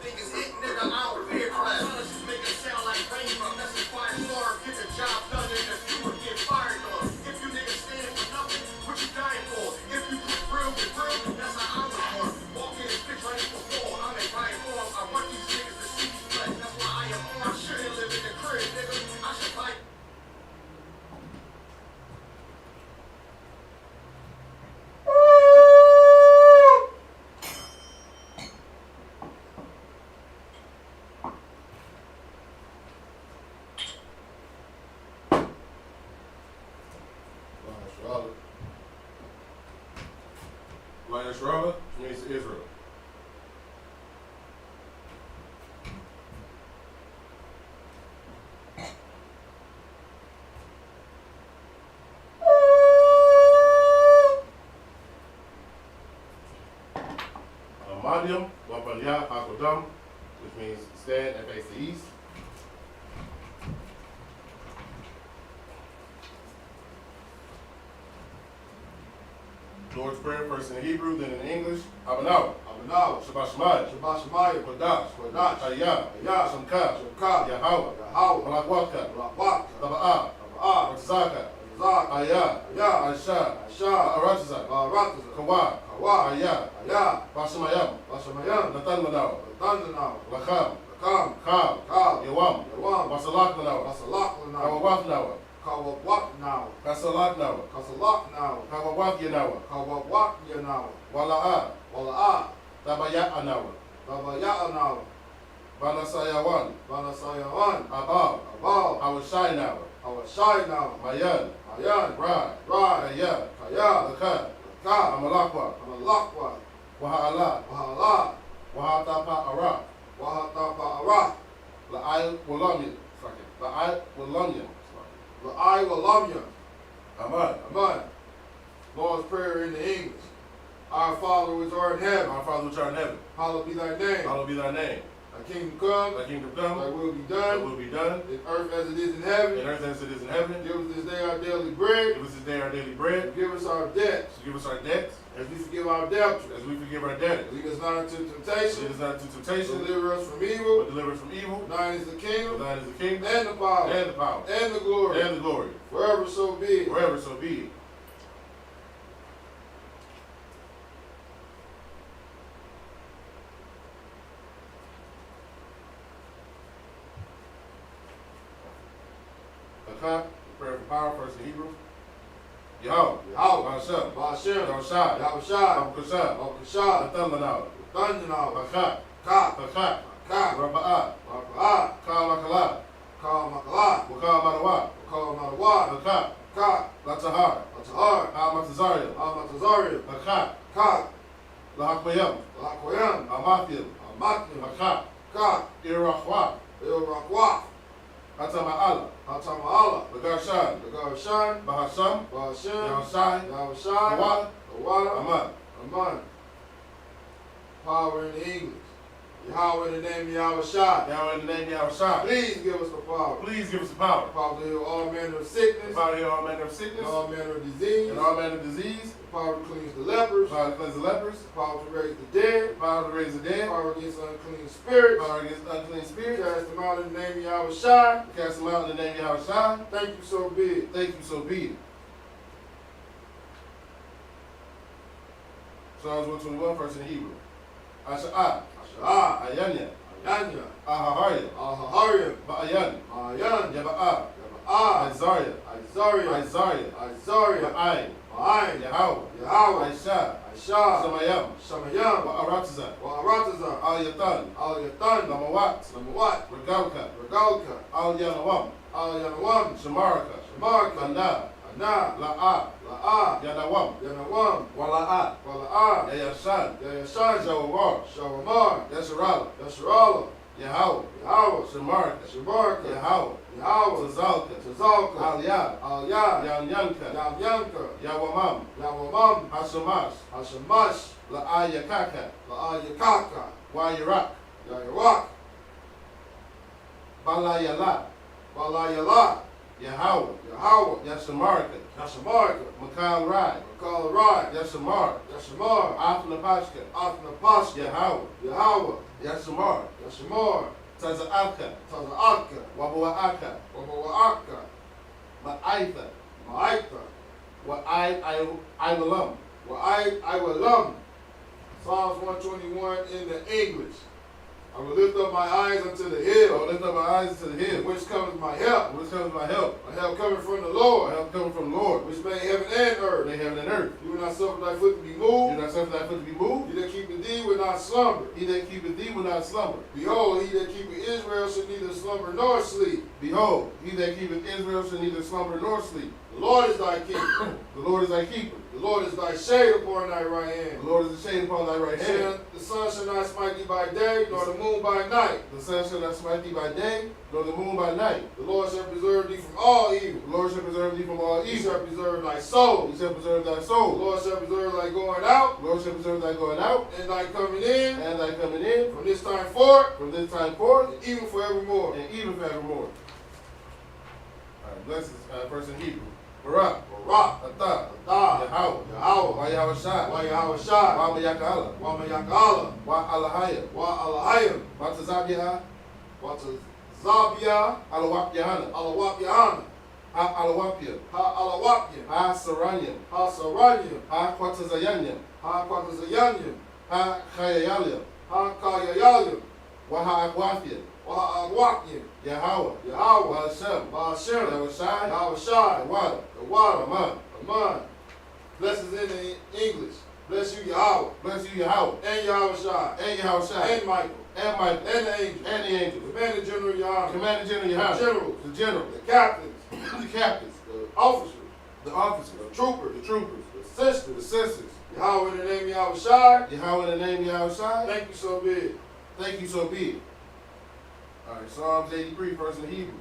niggas hit, nigga, I don't fear class. Just make it sound like rain from. That's a fire storm. Get the job done and the fewer get fired on. If you niggas stand for nothing, what you dying for? If you get real, that's how I was born. Walk in this bitch ready for fall. I'm in right form. I want these niggas to see me flex. That's why I am on. I shouldn't live in the crib, nigga. I should fight. Nasrallah means Israel. Madium, Wapanya, Hakodam, which means stand and face the east. Lord's Prayer, first in Hebrew, then in English. Abanawa. Abanawa. Shabbat Shemaya. Shabbat Shemaya. Kodash. Kodash. Hayah. Hayah. Shamka. Shamka. Yahweh. Yahweh. Malakwaka. Malakwaka. Taba'ah. Taba'ah. Ratzaka. Razak. Ayah. Ayah. Aisha. Aisha. Ba'aratza. Ba'aratza. Kawa. Kawa. Ayah. Ayah. Bashamayam. Bashamayam. Natan Manawa. Natan Manawa. Lakam. Lakam. Kal. Kal. Yawam. Yawam. Basalak Manawa. Basalak Manawa. Kawawaf Nawa. Kawawak Nawa. Kasalak Nawa. Kasalak Nawa. Kawawaf Yanawa. Kawawak Yanawa. Wala'a. Wala'a. Tabaya'a Nawa. Tabaya'a Nawa. Banasayawan. Banasayawan. Abal. Abal. Awashai Nawa. Awashai Nawa. Mayan. Mayan. Rad. Rad. Kaya. Kaya. Lakan. Lakan. Amalakwa. Amalakwa. Waha'ala. Waha'ala. Wahatapa Arak. Wahatapa Arak. La'ai Walamyan. La'ai Walamyan. La'ai Walamyan. Aman. Aman. Lord's Prayer in the English. Our Father which art in heaven. Our Father which art in heaven. Hallowed be thy name. Hallowed be thy name. Thy kingdom come. Thy kingdom come. Thy will be Thy done. will be done. In earth as it is in heaven. In earth as it is in heaven. Give us this day our daily bread. Give us this day our daily bread. And give us our debts. Give us our debts. As we forgive our debtors. As we forgive our debtors. Lead us not into temptation. Lead us not into temptation. Deliver us from evil. But deliver us from evil. Thine is the kingdom. For thine is the kingdom. And the power. And the power. And the glory. And the glory. Forever so be it. Forever so be it. Okay. Prayer for power, first in Hebrew. Yahweh. Yahweh. Ba'ashem. Ba'ashem. Yahushai. Yahushai. Abukashah. Abukashah. Natan Manawa. Thundanah. Bakak. Ka. Bakak. Ka. Raba'ah. Raba'ah. Kal Makala. Ka Makala. Wakal Manawa. Ka Manawa. Bakak. Ka. Latahar. Latahar. Al-Matazaria. Al-Matazaria. Bakak. Ka. Lahakbayam. Lakoyam. Amathil. Amathil. Bakak. Ka. Irahwa. Il-Rakwaf. Hatama'ala. Hatama'ala. Bagarshan. Bagarshan. Bahasham. Bahasham. Yahushai. Yahushai. Kawala. Kawala. Aman. Aman. Power in the English. Yahweh in the name of Yahushai. Yahweh in the name of Yahushai. Please give us the power. Please give us the power. The power to heal all manner of sickness. The power to heal all manner of sickness. And all manner of disease. And all manner of disease. The power to cleanse the lepers. The power to cleanse the lepers. The power to raise the dead. The power to raise the The dead. power against unclean spirits. The power against unclean spirits. Cast them out in the name of Yahushai. Cast them out in the name of Yahushai. Thank you, so be it. Thank you, so be it. Psalms 121, first in Hebrew. Asha'ah. Asha'ah. Ayanya. Ayanya. Ahaharya. Ahaharya. Ba'ayan. Ma'ayan. Yaba'ah. Yaba'ah. Isaiah. Isaiah. Isaiah. Isaiah. Ma'ayin. Ma'ayin. Yahweh. Yahweh. Aisha. Aisha. Samayam. Shamayam. Wa'aratza. Wa'aratza. Al-Yatan. Al-Yatan. Lamawat. Lamawat. Regalka. Regalka. Al-Yanawam. Al-Yanawam. Shamaraka. Shamarka. Ana. Ana. La'a. La'a. Yanawam. Yanawam. Wala'a. Wala'a. Yayashan. Yayashan. Shawamar. Shawamar. Yasharala. Yasharala. Yahweh. Yahweh. Shamarka. Shamarka. Yahweh. Yahweh. Tazalka. Tazalka. Al-Yad. Al-Yad. Yanyanka. Yamyanka. Yawamam. Yawamam. Hashamash. Hashamash. La'ayakaka. La'ayakaka. Wayirak. Yayirak. Balayala. Balayala. Yahweh. Yahweh. Yashamarka. Yashamarka. Makal Rai. Makal Rai. Yashamar. Yashamar. Afnapashka. Afnapashka. Yahweh. Yahweh. Yashamar, Yashamar, Taza'aka, Taza'aka, Wabawa'aka, Wabawa'aka, Ma'aitha, Ma'aita, Wa'ai-I-Walam. I will love. Psalms 121 in the English. I will lift up my eyes unto the I will hill, lift up my eyes to the hill. whence cometh my help. Which comes my help? My help coming from the My Lord, help coming from the Lord, which made heaven and earth. made heaven and earth. You will not suffer thy foot to be Do moved. not suffer thy foot to be moved. He that keepeth thee will not slumber. He that keepeth thee will not slumber. Behold, he that keepeth Israel shall neither slumber nor sleep. Behold, he that keepeth Israel shall neither slumber nor sleep. The Lord is thy keeper. The Lord is thy keeper. The Lord is thy shade upon thy right The hand. Lord is the shade upon thy right hand. The sun shall not smite thee by day, nor the moon by night. The sun shall not smite thee by day, nor the moon by night. The Lord shall preserve thee from all evil. The Lord shall preserve thee from all He evil. shall preserve thy soul. He shall preserve thy The soul. Lord shall preserve thy going out The Lord shall preserve thy going out and thy coming in and thy coming in from this time forth from this time forth and even forevermore. and even forevermore. All right, bless this first in Hebrew. Barak, Barak, Atah, Atah, Yahweh, Yahweh, Wa Yahweh Shai, Wa Yahweh Shai, Wa Mayakala, Wa Mayakala, Wa Alahaya, Wa Alahayim, Wa Tazabiha, Wa Tazabia, Alawap Yahana, Alawap Yahana, Ha Alawapia, Ha Alawapyim, Ha Saranyam, Ha Saranyim, Ha Quatazayanyam, Ha Quatazayanyim, Ha Kayayalyam, Ha Kayayalim, Wa Ha Akwafia, Wa Agwakyim, Yahweh, Yahweh, Wa Hashem, Wa Hashem, Yahweh Shai, Yahweh Shai, the water, the water, Aman. Aman. Blessings in the English. Bless you, Yahweh, Bless you, Yahweh, and Yahweh Shai, and Yahweh Shai, and Michael, and Michael, and the angels, and the angels, Commander General Yahweh, Commander General Yahweh, generals, the general, the captains, the captains, the officers, the officers, the troopers, the troopers, the the sisters. sisters. Yahweh in the name of Yahweh Shai. Yahweh in the name of Yahweh Shai. Thank you so big. Thank you, so be it. All right, Psalms 83, first in Hebrew.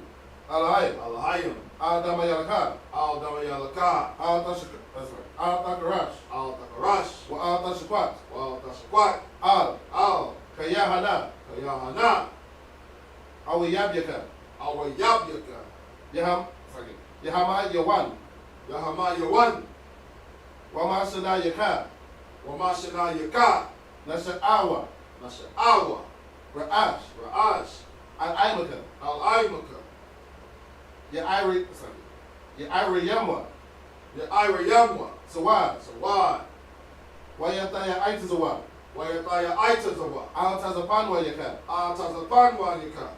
Alahayim, Alahayim, Al-Dama Yalakah, Al-Damayalakah, Al-Tashaka, that's right, Al-Takarash, Al-Takarash, Wa Al-Tashakwat, Al-Tashakwat, Al, Kayahana, Kayahana, Awiyabyaka, Awayabyaka, Yahama Yawan, Yahama Yawan, Wamashana Yaka, Wamashana Yaka, Nasha'awa, Nasha'awa, Ra'ash, Ra'ash, Al-Aimaka, Al-Aimaka, Ya'iri Yamwa, Ya'ira Yamwa, Sawad, Sawad, Wayataya Aitazawa, Wayataya Aitazawa, Al-Tazapanwa Yaka, Al-Tazapanwa Yaka,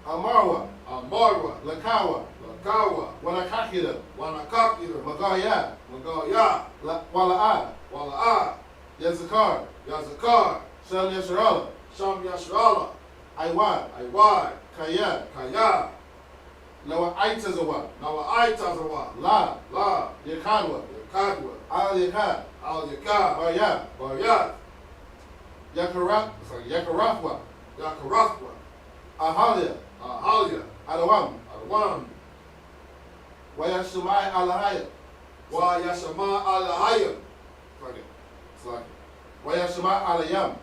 Amarwa, Amarwa, Lakawa, Lakawa, Wanakakira, Wanakakira, Magaya, Magaya, Wala'a, Wala'a, Yazakar, Yazakar, Sham Yasharala, Sham Yashrala, Aiwad, Aiwad, Kaya, Kaya, Nawa Aitazawa, Nawa Aitazawa, La, La, Yakadwa, Yakadwa, Al Yakad, Al Yakad, Baya, Baryat, Yakarafwa, Yakarathwa, Ahalia, Ahalia, Adawam, Adawam, Wayashumai Alahaya, Wa Yashama Alahayim, Wayashuma Alayam,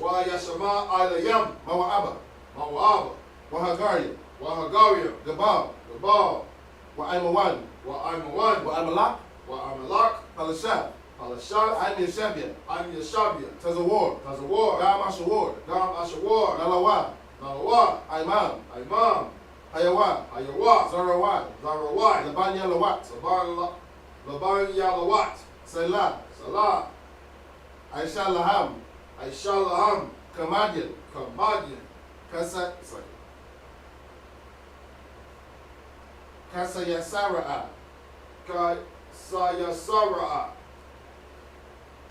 Wa Yashama Alayam, Mawa'aba, Mawaba, Wahagaria, Wa Hagaria, Gabal, Gabal, Wa'aimawan, Wa Aimawan, Wa'aimalak, Wa Amalak, Palashah, Palashat, I'm Yeshabia, I'm Yeshabia, Tazawar, Tazawar, Gam Ashawar, Gam Ashawar, Nalawa, Nalawa, Imam, Imam, Hayawa, Ayawa, Zarawai, Zarawai, Labanya Lawat, Laban Yalawat, Salah, Salah, Aisha Laham, Aishalaham, Kamadian, Kamadian, Kasayasara'a, Sayasara'a,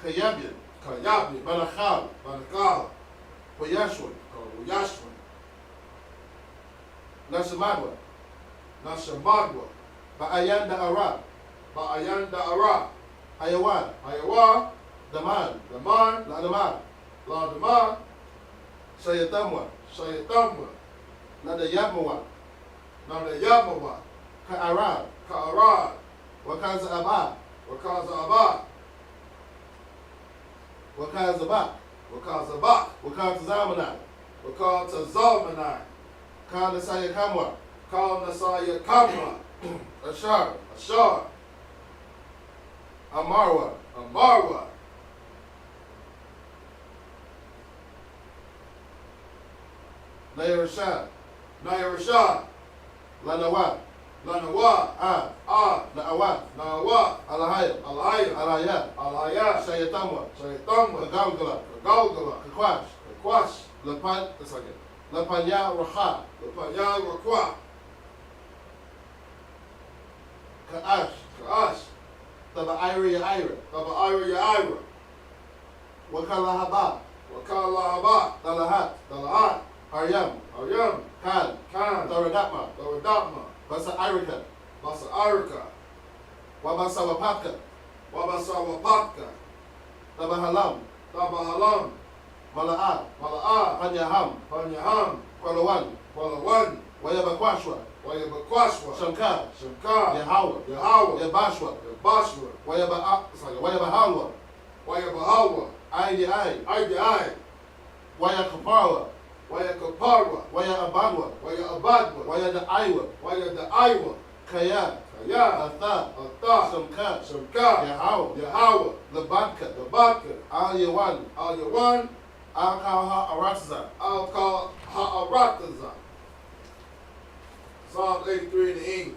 Kayabian, Kayabi, Banachal, Banakal, Wayashwan, Yashwan, Nashamadwa, Nashamadwa, Ba'ayanda Ara, Ba'ayanda Ara, Hayawan, Ayawa, Daman, Daman, Ladaman, Ladaman, Shayatamwa, Shayatamwa, Nadayabmawa, Nadayamawa, Ka'arad, Ka'arad, Wakaza Abba, Wakaza Abba, Wakazabak, Wakazabak, Wakazamana, Wakata Zalmanai, Kanasaya Kamwa, Kal Nasaya Kamra, Ashar, Ashar, Amarwa, Amarwa, Naya Rashad, Naya Rashad, Lanawa, Lanawa, Naawa, Nawa, Alahaya, Alaya, Alaya, Alaya, Shayatamwa, Shaitamwa, Kagalgala, Galgala, Kakwash, Kwash, Lapan, that's okay. Lapanya Raha, Lapanya Rakwa, Kaash, Kaash, Taba Ira Ira, Taba Ira Yaira, Wakalahaba, Wakalahaba, Dalahat, Dalahat, Aryam, Aryam, Khan, Khan, Taradapma, Tawadapma, Basa Irika, Basa Arika, Wabasawapaka, Wabasawapaka, Tabahalam, Tabahalam, Mala'a, Mala'a, Panyaham, Panyaham, Kwalawan, Palawan, Wayabakwashwa, Wayabakwashwa, Shankar, Shankar, Yahawa, Yahawa, Yabashwa, Yabashwa, Wayabahalwa, Wayabahawa, Aidi Ai, Ai, Wayakaparwa, Wayakaparwa, Wayabadwa, Wayabadwa, Wayadaiwa, Wayadaiwa, Kaya, Kaya, Atha, Atha, Shamkar, Shankar, Yahawa, Yahawa, Labadka, Labadka, Al Yawan, Al Yawan, Al Kalha Aratza, Al Kal Ha'arataza. Psalm 83 in the English.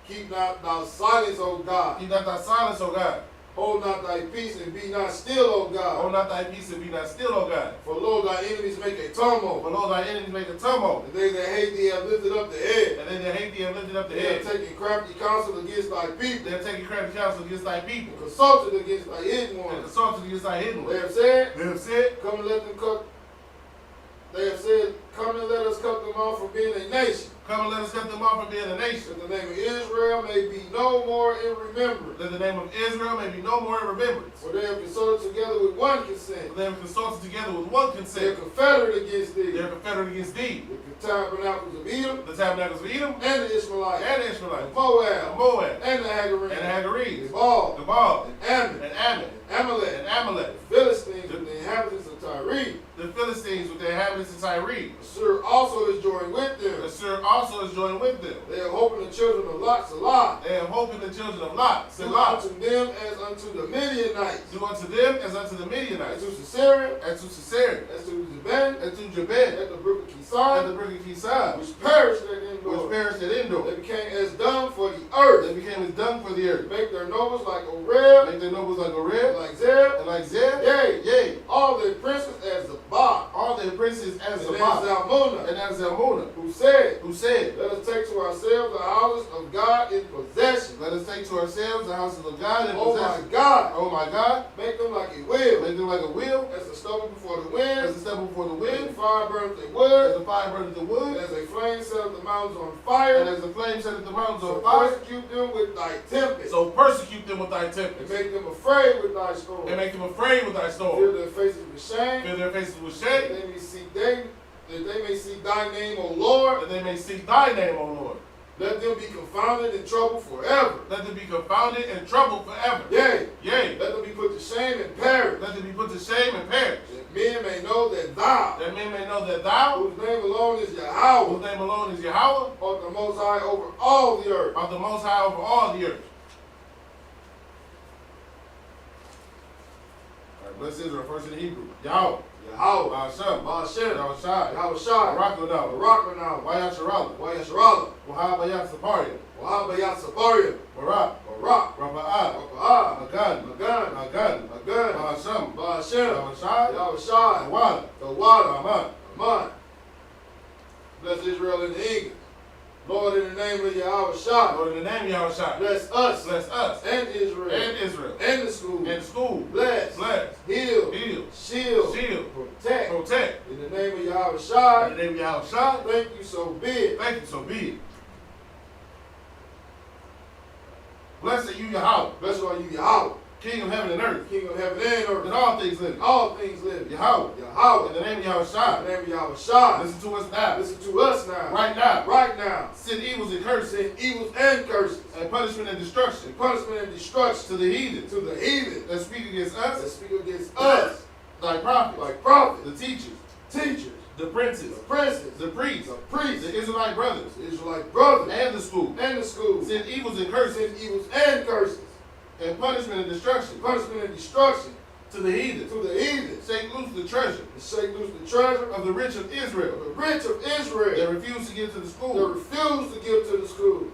Keep not thou silence, O God. Keep not thy silence, O God. Hold not thy peace and be not still, O God. Hold not thy peace and be not still, O God. For lo, thy enemies make a tumult. For lo, thy enemies make a tumult, And they that hate thee have lifted up the head. and they that hate thee have lifted up the They have head. taken crafty counsel against thy They people. have taken crafty counsel against thy And people, consulted against thy hidden and ones. consulted against thy hidden They ones. have said, They have said, come and let them cut. They have said, come and let us cut them off from being a nation. come and let us cut them off from being a nation, That the name of Israel may be no more in remembrance. that the name of Israel may be no more in remembrance. For they have consulted together with one consent. For they have consulted together with one They are consent. confederate against thee. They are confederate against thee, With the tabernacles of Edom the tabernacles of Edom, and the Ishmaelites, and the and Ishmaelites, Moab, and Moab, and the Hagarenes, and the Hagarenes, Gebal, Gebal, and Ammon, and Ammon, and Amalek, and Amalek, the Philistines, and the inhabitants of Tyre. the Philistines with the inhabitants of Tyre. Assur also is joined with them. Assur also is joined with them. They are hoping the children of Lot, Salah, They have hope in the children of Lot. do Selah. unto them as unto the Midianites, Do unto them as unto the and Midianites, to Sisera, and to Sisera, as to Jabin, and to Jabin, at the brook of and Kison, the brook of Kisan, which perished at which Endor. perished at Endor. They became as dung for the earth. They became as dung for the earth. Make their nobles like Oreb, Make their nobles like Oreb, like Zeb, and like Zeb, yea, yea, all their princes as Zabah, all their princes as and as Sabbath, Zalmunna, and as Zalmunna, who said, who said, let us take to ourselves the houses of God in possession. let us take to ourselves the houses of God in Oh my possession. God, Oh my God, make them like a wheel, make them like a wheel, as a stubble before the as wind, a stubble before the as the wind, fire burns the as wood, the fire burns the wood, and as a flame set the mountains on and fire. as the flame set the mountains So on fire. persecute them with thy tempest, So persecute them with thy and tempest, make them afraid with thy storm. and make them afraid with thy Fill storm. their faces with shame, Fill their faces with that shame, they may seek thy name, O Lord. that they may seek thy name, O Lord. Let them be confounded in trouble forever. Let them be confounded and troubled forever. Yea, Yea, let them be put to shame and perish. let them be put to shame and perish, That men may know that thou, that men may know that thou, whose name alone is whose Yahweh, name alone is Yahweh, art the most high over all the earth. art the most high over all the earth. All right, bless Israel, first in the Hebrew. Yahweh, Yahweh, Ba'ashem, Ba'ashem, Yahweh Shai, Yahweh Shai, Barakanah, Barakmanah, Wayasharallah, Wayasharallah, Wahabayat Saparia, Wahabayat Sabaria, Barak, Barak, Rapa'ah, Rapa'ah, Magan, Magan, Magan, Magan, Ba'ashem, Ba'ashem, Yahweh Shai, Yahweh Shai, Tawala, Tawada, Aman. Aman. Bless Israel in the English. Lord, in the name of Yahweh Shai, Lord, in the name of Yahweh Shai, bless us bless us and Israel and Israel and the school. and school. Bless, Bless, heal, heal, shield, shield, protect. protect. In the name of Yahweh In Shai, the name of Yahweh Shai, thank you, so be it. thank you, so be it. Blessed you, Yahweh, Blessed are you, Yahweh, King of heaven and earth, King of heaven and and earth, all things living. all things living. Yahweh, Yahweh, in the name of Yahweh in Shai, the name of Yahweh Shai, listen to us now, listen to us now, right now. right now. Send evils and curses, Send evils and curses, and punishment and destruction and punishment and destruction to the heathen to the heathen that speak against that us, speak against us, thy prophets, like prophets, the teachers, teachers, the princes, the princes, the priests, the priests, the Israelite brothers, the Israelite brothers, and the school. and the schools. Send evils and curses, Send evils and curses, and punishment and destruction punishment and destruction to the heathen. To the heathen. Shake loose the treasure And shake loose the treasure of the rich of Israel. the rich of Israel. They refuse to give to the That school. refuse to give to the school.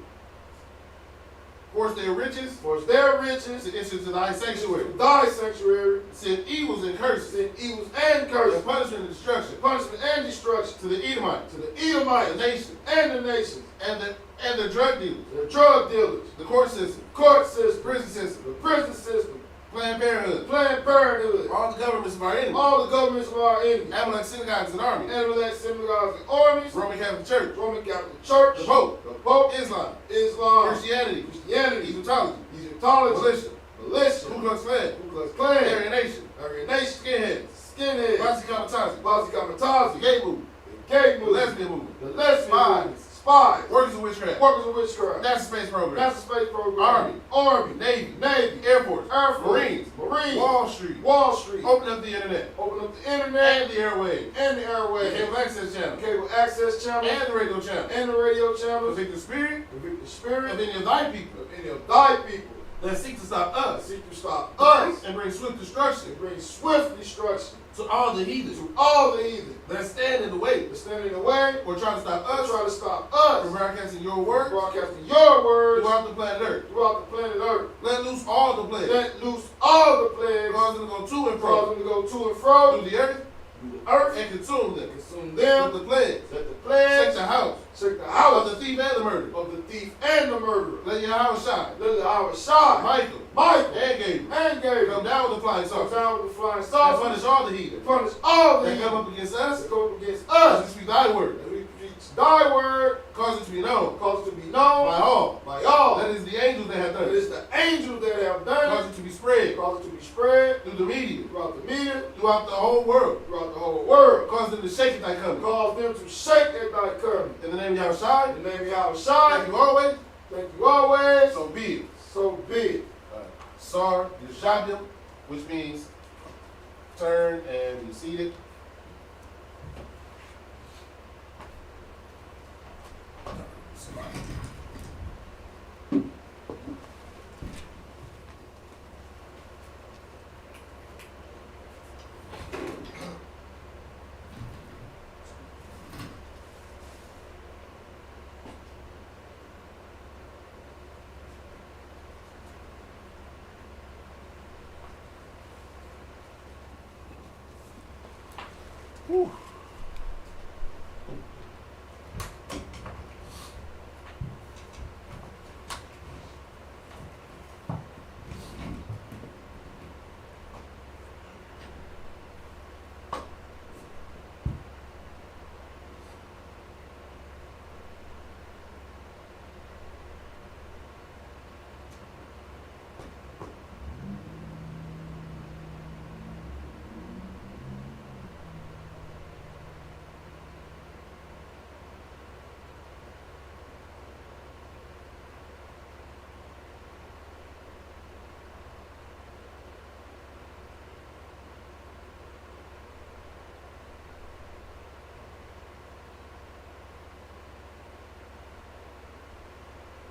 Force their riches For their riches to enter to thy sanctuary. thy sanctuary, Send evils and curses send evils and and curses, punishment and destruction punishment and destruction to the Edomites, to the the Edomites nation, and the nations, and the drug dealers, the drug dealers, the court system, court system, prison system, the prison system, Planned Parenthood, Planned Parenthood, all the governments of our enemies, all the governments of our enemies, Amalek synagogues and armies, Amalek synagogues and armies, Roman Catholic Church, Roman Catholic Church, the Pope, Islam, Islam, Christianity, Christianity, Egyptology, Egyptology, militia, militia, Ku Klux Klan, Ku Klux Klan, Aryan Nation, Aryan Nation, skinheads, skinheads, Basi Kamatazi, Basi the Kamatazi, gay movement, the gay the movement, lesbian movement, the lesbian Spies. movement, spies, workers of witchcraft, workers of witchcraft, NASA space program, NASA space program, Army, Navy, Navy, Air Force, Air Force, Marines, Marines, Wall Street, Wall Street, open up the internet, open up the internet and the airwaves, and the the airwaves, cable access channel, cable access channel, and the radio channel. and the radio channels, Convict the spirit convict the spirit of any of thy people of any of thy people that seek to stop that us seek to stop us and bring swift destruction and bring swift destruction to all the heathens to all the heathen that stand in the way that stand in the way or try to stop or us try to stop from us broadcasting your word broadcasting your words throughout the planet Earth. throughout the planet Earth. Let loose all the plagues, Let loose all the plagues, cause them to go to and cause fro them to go to and fro through the earth through the earth and consume them consume with them. the plagues. Let the Shake plagues the house shake the of house the thief and the murderer. of the thief and the murderer. Let your house shine. Let the hours shine. Michael Michael and Gabriel and Gabriel come down with the flying come saucer down with the flying and saucer punish all the heathen and punish all the that come heathen up against us that come up against as us. we speak thy word. As we preach thy word, Cause it to be known cause it to be by known all by all. that is the angels that have It done it. is the angels that have done Cause it. it to be spread Cause it to be spread through the media, throughout the media, throughout the whole world. throughout the whole world. Cause them to shake at thy coming. Cause them to shake at thy coming. In the name of Yahushua, In the name of Yahweh thank Shai, you always. thank you always. So be it. So be it. Sar Yushabim, which means turn and be seated.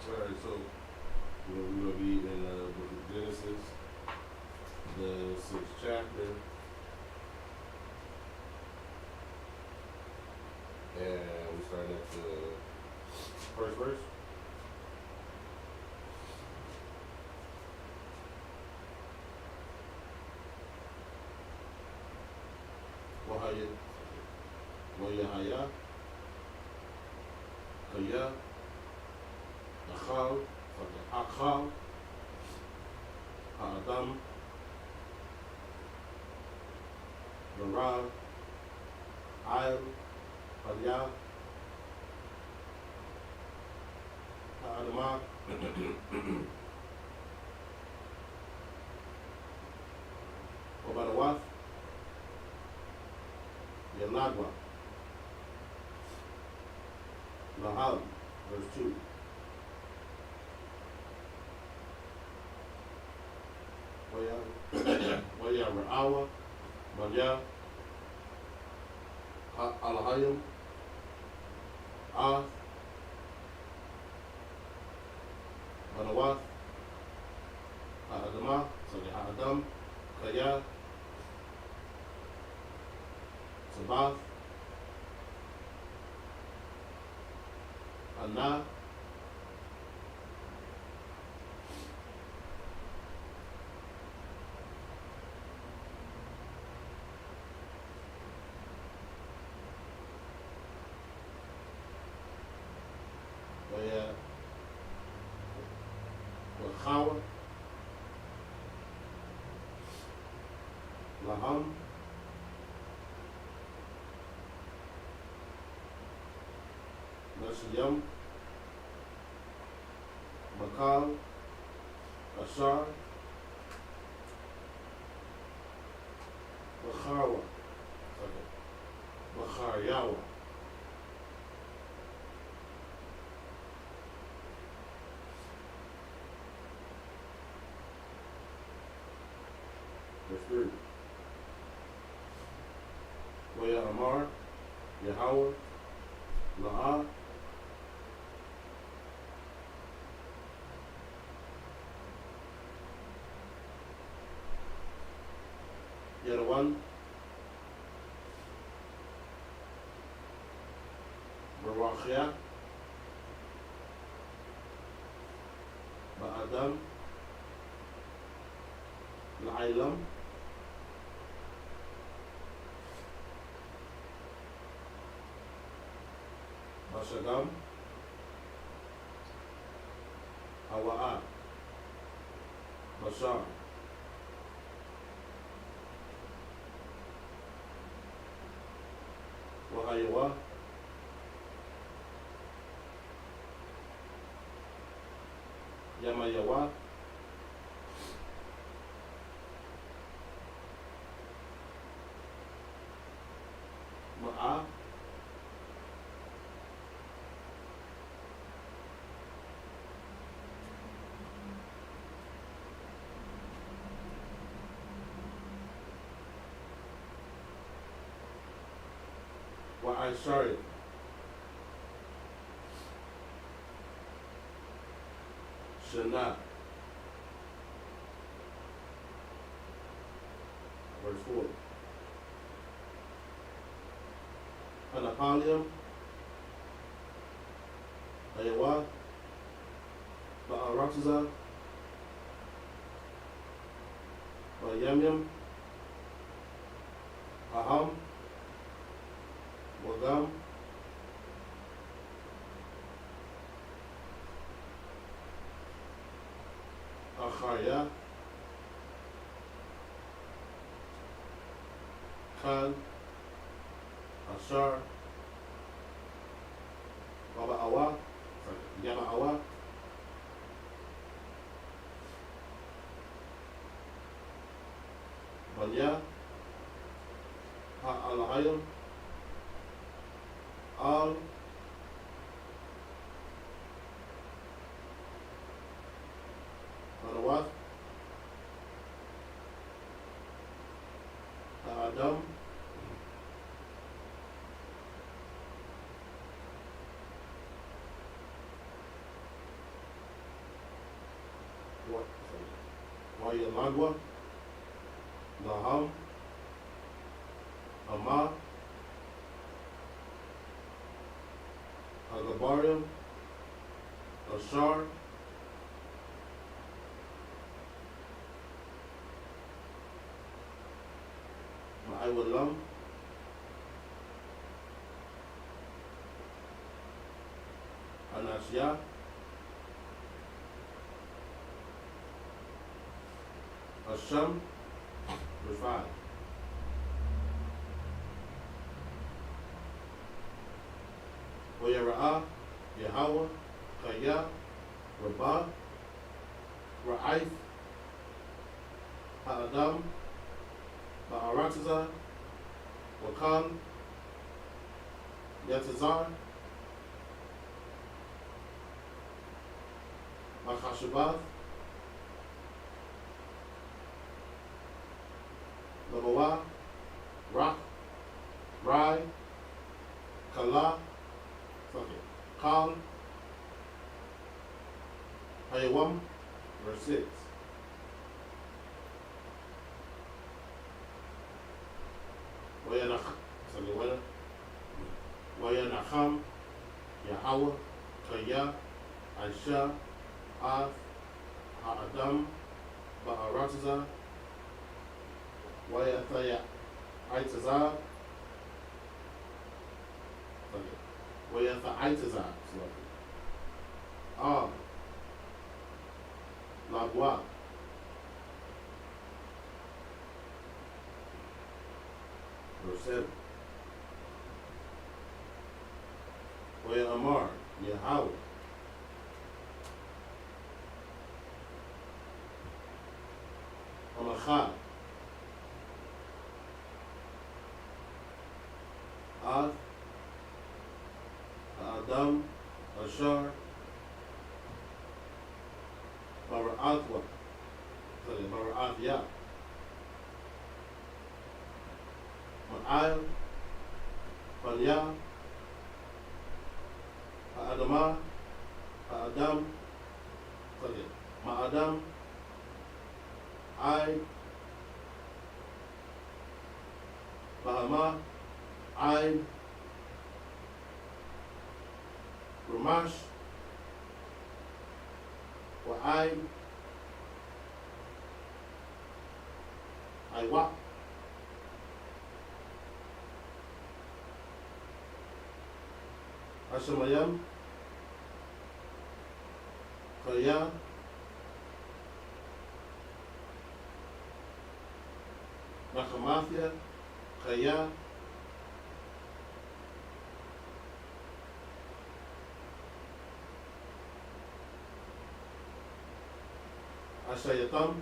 Alright, so we're gonna be in the book of Genesis, the 6th chapter, and we start at the first verse. Wahaya, Kaya, Achal, Achal, Ha'adam, Bara, Ayl, Aliyah, Ha'adamah, Obadawath, Yanagwa, Lahal, verse 2. Waya Ra'awa, Manya, Alahayim, Ath, Manawath, Ha'adamah, Ha'adam, Kaya, Sabbath, Anah, وهي والخاوة لهم نشيم مكال أشار بخاوة بخارياوة Verse 3. ويا أمار يهوى لآ يروان براخيا بأدم العيلم بشغم هواء بشار وهيوة يما يوا مع وعشاري شنا verse 4 Anapalium Ayawa Ba'aratiza Ba'yamyam Aham Wagam Achaya Khan Ashar Baba Awa Yama Awa Banya Ha'alayim Al Anawat Adam Wayalagwa Naham Ama Agabarium Ashar Ma'awalam Anasya Hashem verse 5 ويرعى يهوى خيا ربا رعيف هأدم بأراتزا وكان يتزار مخاشبات Labawa, Rock, Rai, Kala, Kal, Hayawam, verse 6. Yaham, Yahweh, Kaya, Aisha, Av, Ha'adam, Ba'aratiza, Wayathaya, Aitazah, Wayatha Aitazah, Lagwa, verse 7. Waya Amar, Yahweh, Amachad, Ad, Adam, Ashar, Mara'atwa, Mara'athya, Ma'al, Panya, Ha'adamah, Ha'adam, Ma'adam, I, Bahama, I, Ramash, Wa'ai, Aiwa, Hashemayam, Kaya, Nachamathia, Kaya, Ashayatam,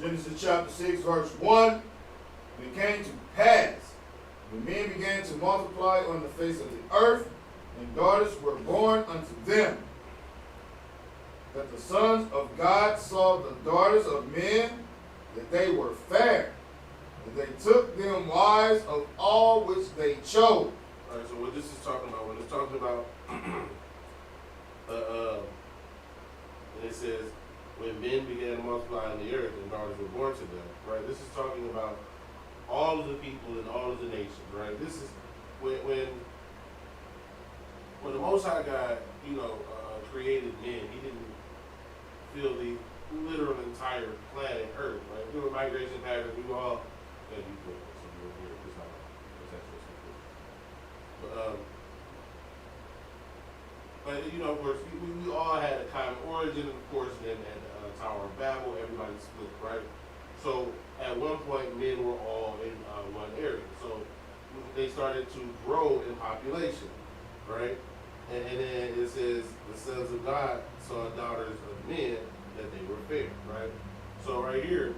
Genesis chapter 6, verse 1. And it came to pass, when men began to multiply on the face of the earth, and daughters were born unto them, that the sons of God saw the daughters of men, that they were fair, and they took them wives of all which they chose. All right, so what this is talking about, when it's talking about, and it says, when men began to multiply on the earth and daughters were born to them, right? This is talking about all of the people and all of the nations, right? This is when the Most High God, created men, he didn't fill the literal entire planet Earth, right? There were migration patterns, we were all, yeah, you could, so you were here, it's not, it's actually so cool. But of course, we all had a common origin, of course, and Tower of Babel, everybody split, right? So at one point, men were all in one area. So they started to grow in population, right? And then it says the sons of God saw daughters of men that they were fair, right? So right here,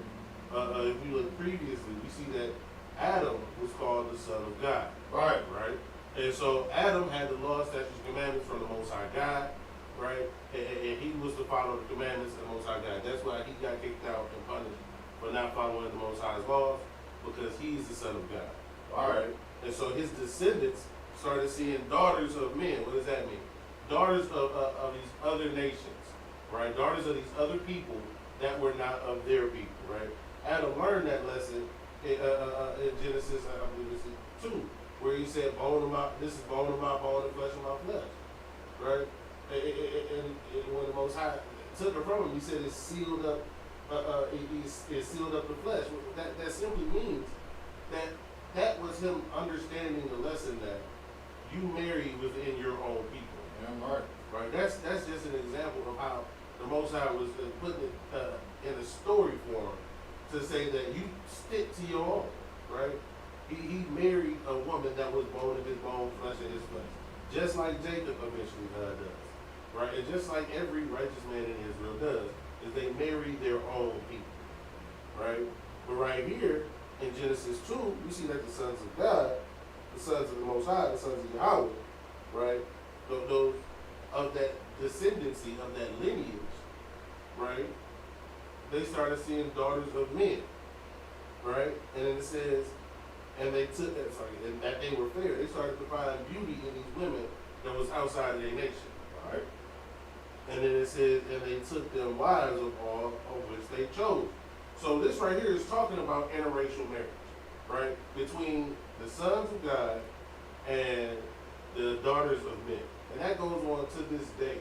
if we look previously, we see that Adam was called the son of God, Right. right? And so Adam had the law, statutes, and commandments from the Most High God, right? And he was to follow the commandments of the Most High God. That's why he got kicked out and punished for not following the Most High's laws, because he's the son of God. All right. And so his descendants started seeing daughters of men. What does that mean? Daughters of these other nations, right? Daughters of these other people that were not of their people, right? Adam learned that lesson in Genesis, I believe it's 2. Where he said, bone of my, this is bone of my bone and flesh of my flesh, right? And when the Most High took it from him, he said, it's sealed up. It sealed up the flesh. That simply means that was him understanding the lesson that you marry within your own people. Yeah, right. Right. That's just an example of how the Most High was putting it in a story form to say that you stick to your own, right? He married a woman that was bone of his bone, flesh of his flesh. Just like Jacob eventually does. Right? And just like every righteous man in Israel does, is they marry their own people. Right? But right here, in Genesis 2, we see that the sons of God, the sons of the Most High, the sons of Yahweh, right? Those of that descendancy, of that lineage, right? They started seeing daughters of men. Right? And then it says, and they took that, and that they were fair. They started to find beauty in these women that was outside of their nation. All right. And then it says, and they took them wives of all of which they chose. So this right here is talking about interracial marriage, right? Between the sons of God and the daughters of men. And that goes on to this day.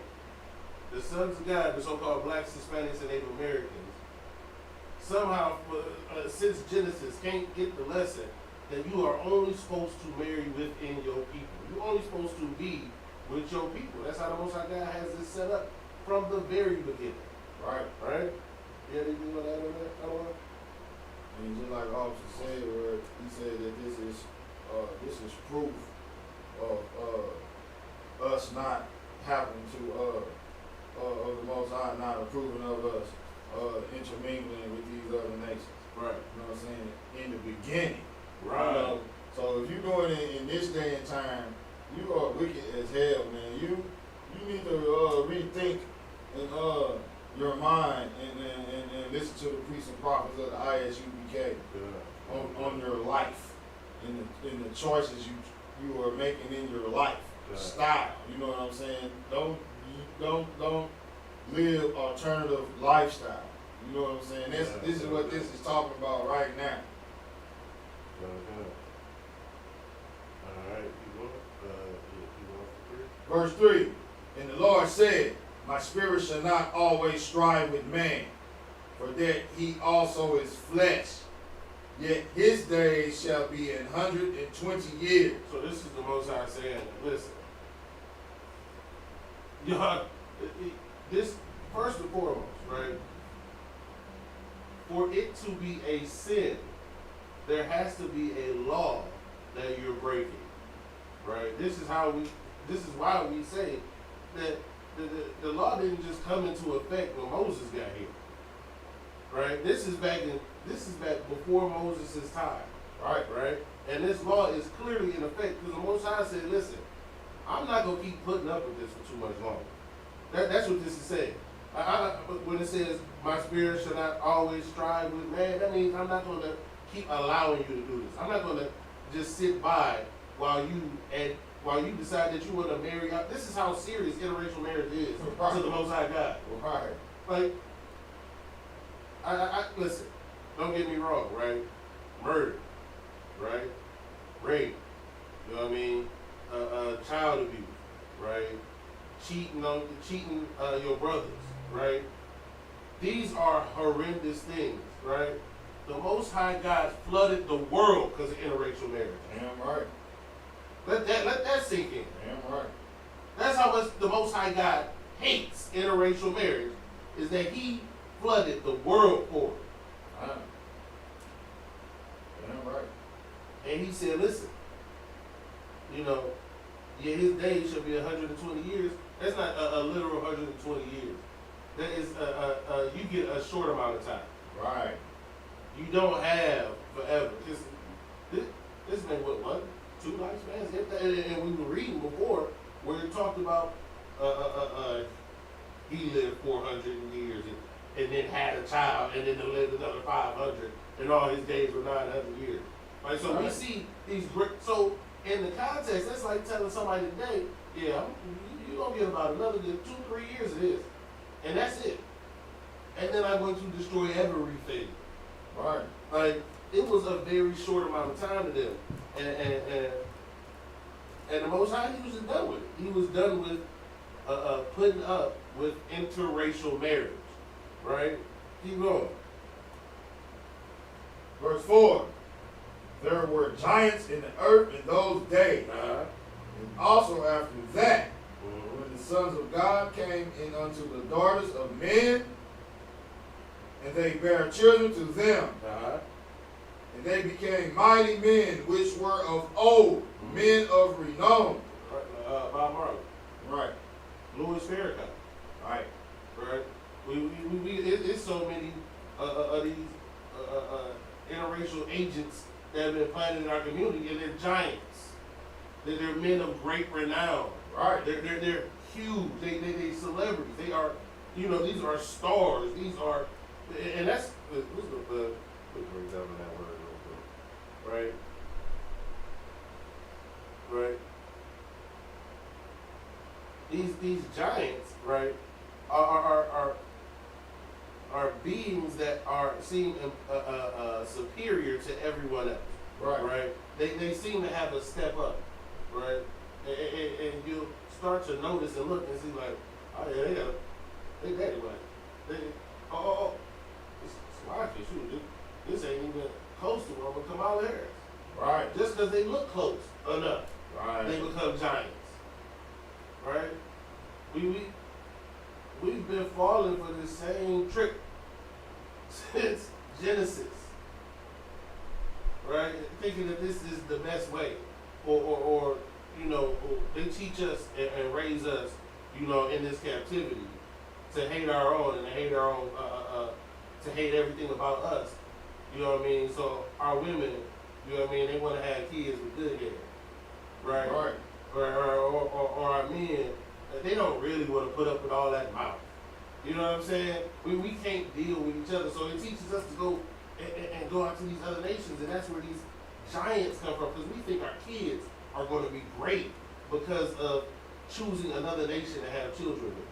The sons of God, the so-called blacks, Hispanics, and Native Americans, somehow, since Genesis, can't get the lesson that you are only supposed to marry within your people. You're only supposed to be with your people. That's how the Most High God has this set up from the very beginning. Right. Right? Yeah, did you want to add on that? I don't know. And just like Officer said, where he said that this is proof of us not having to of the Most High not approving of us intermingling with these other nations. Right. You know what I'm saying? In the beginning. Right. So if you're doing it in this day and time, you are wicked as hell, man. You need to rethink in your mind and listen to the priests and prophets of the ISUPK on your life, in the choices you are making in your life style. You know what I'm saying? Don't live alternative lifestyle. You know what I'm saying? This is what this is talking about right now. All right, Verse 3, and the Lord said, my spirit shall not always strive with man, for that he also is flesh. Yet his days shall be 120 years. So this is the Most High saying, listen, y'all, this, first and foremost, right, for it to be a sin, there has to be a law that you're breaking, right? This is why we say that the law didn't just come into effect when Moses got here, right? This is back before Moses' time, right? And this law is clearly in effect because the Most High said, listen, I'm not going to keep putting up with this for too much longer. That's what this is saying. When it says, my spirit shall not always strive with man, that means I'm not going to keep allowing you to do this. I'm not going to just sit by while you decide that you want to marry out. This is how serious interracial marriage is to the Most High God. Right. Like, I listen, don't get me wrong, right? Murder, right? Rape, you know what I mean? Child abuse, right? Cheating your brothers, right? These are horrendous things, right? The Most High God flooded the world because of interracial marriage. Damn right. Let that sink in. Damn right. That's how much the Most High God hates interracial marriage, is that he flooded the world for it. Damn right. And he said, listen, his days shall be 120 years. That's not a literal 120 years. That is, you get a short amount of time. Right. You don't have forever. This man, what, 2 lifespans? And we were reading before where it talked about he lived 400 years and then had a child and then lived another 500 and all his days were 900 years. Like, so we see these, so in the context, that's like telling somebody today, yeah, you're going to get about another 2-3 years of this. And that's it. And then I'm going to destroy everything. Right. Like, it was a very short amount of time to them. And the Most High, he was just done with it. He was done with putting up with interracial marriage. Right? Keep going. Verse 4. There were giants in the earth in those days. And also after that, when the sons of God came in unto the daughters of men, and they bare children to them, and they became mighty men which were of old, men of renown. Bob Marley. Right. Louis Farrakhan. Right. Right? It's so many of these interracial agents that have been planted in our community, and they're giants. They're men of great renown. Right. They're huge. They celebrities. They are, these are stars. These are, and that's let's break down that word real quick. Right. Right. These giants, right, are are beings that seem superior to everyone else. Right. They seem to have a step up. Right. And you start to notice and look and see like, oh yeah, they daddy money. It's logical. Shoot, this ain't even close to one with Kamala Harris. Right. Just because they look close enough, Right. they become giants. Right? We've been falling for this same trick since Genesis. Right? Thinking that this is the best way. Or they teach us and raise us, in this captivity to hate our own and to hate our own, to hate everything about us. You know what I mean? So our women, they want to have kids with good hair. Right? Right. Or our men, they don't really want to put up with all that mouth. You know what I'm saying? We can't deal with each other. So it teaches us to go and go out to these other nations, and that's where these giants come from, because we think our kids are going to be great because of choosing another nation to have children with.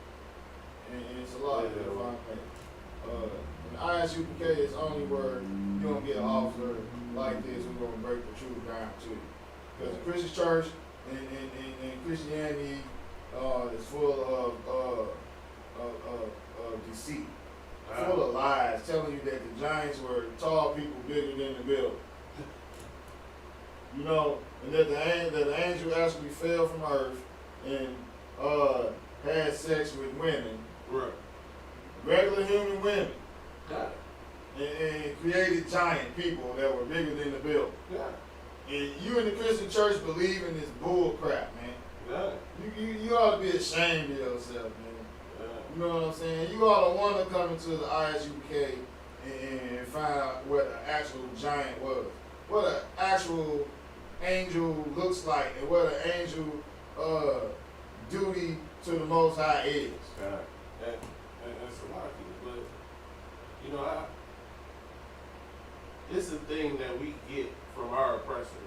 And it's a lot of ISUPK is only where you don't get an officer like this who's going to break the truth down to you. Because the Christian church and Christianity is full of deceit, full of lies, telling you that the giants were tall people bigger than the building. And that the angel actually fell from earth and had sex with women, Right. regular human women, Got it. and created giant people that were bigger than the building. Got it. And you in the Christian church believe in this bull crap, man. Got it. You ought to be ashamed of yourself, man. You know what I'm saying? You ought to want to come into the ISUPK and find out what an actual giant was, what an actual angel looks like, and what an angel duty to the Most High is. Got it. That's a lot of people, but it's a thing that we get from our oppressor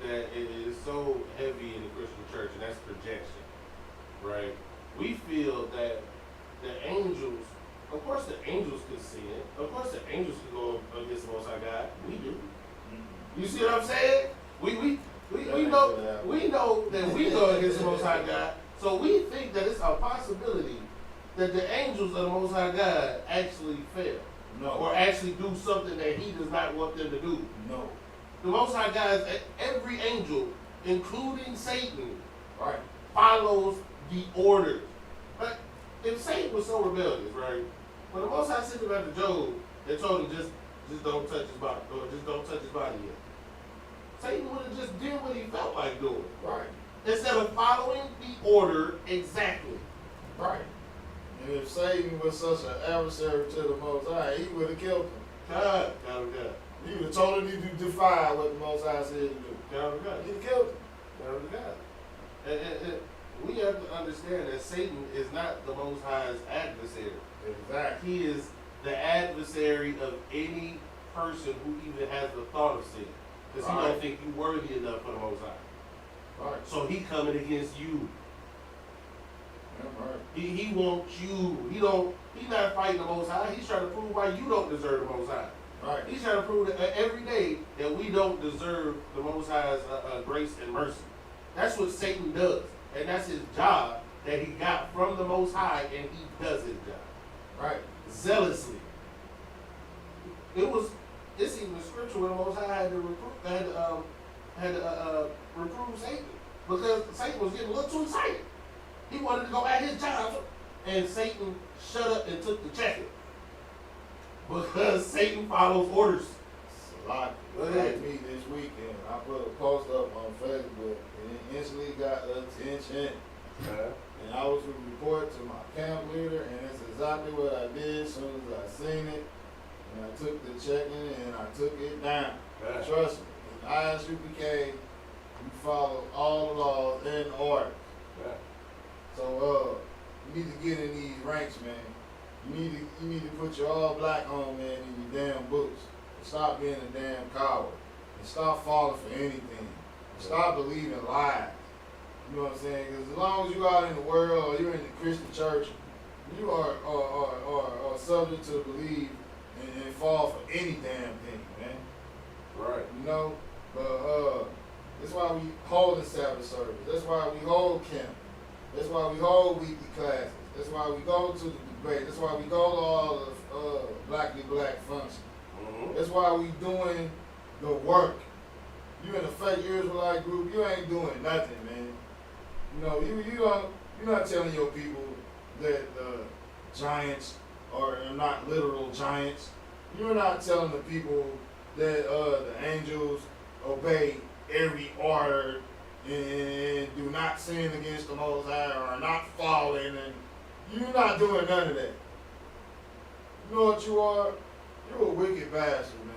that it is so heavy in the Christian church, and that's projection, right? We feel that the angels, of course the angels could sin, of course the angels could go against the Most High God. We do. You see what I'm saying? We know that we go against the Most High God, so we think that it's a possibility that the angels of the Most High God actually fail. No. Or actually do something that he does not want them to do. No. The Most High God, every angel, including Satan, Right. follows the orders. But if Satan was so rebellious, right? When the Most High sent him after Job, they told him just don't touch his body, or just don't touch his body yet. Satan would have just did what he felt like doing. Right. Instead of following the order exactly. Right. And if Satan was such an adversary to the Most High, he would have killed him. God. He would have totally defied what the Most High said to do. God. He'd have killed him. God. And we have to understand that Satan is not the Most High's adversary. Exactly. He is the adversary of any person who even has the thought of sin. Because he don't think you worthy enough for the Most High. Right. So he coming against you. Yeah, right. He wants you. He's not fighting the Most High. He's trying to prove why you don't deserve the Most High. Right. He's trying to prove that every day that we don't deserve the Most High's grace and mercy. That's what Satan does. And that's his job that he got from the Most High, and he does his job. Right. Zealously. It's even scripture where the Most High had to reprove Satan. Because Satan was getting a little too excited. He wanted to go at his job, and Satan shut up and took the check. Because Satan follows orders. It's a lot. Like me this weekend, I put a post up on Facebook, and it instantly got attention. And I was to report to my camp leader, and it's exactly what I did as soon as I seen it. And I took the check-in and I took it down. Trust me, in ISUPK, we follow all the laws and order. So you need to get in these ranks, man. You need to put your all black on, man, in your damn boots. And stop being a damn coward. And stop falling for anything. And stop believing lies. You know what I'm saying? Because as long as you out in the world or you're in the Christian church you are subject to believe and fall for any damn thing, man. Right. You know, but that's why we hold the Sabbath service. That's why we hold camp. That's why we hold weekly classes. That's why we go to the debate. That's why we go to all the Blackly Black functions. Mm-hmm. That's why we doing the work. You in a fake Israelite group, you ain't doing nothing, man. You know, you're not telling your people that the giants are not literal giants. You're not telling the people that the angels obey every order and do not sin against the Most High or are not falling, and you're not doing none of that. You know what you are? You're a wicked bastard, man.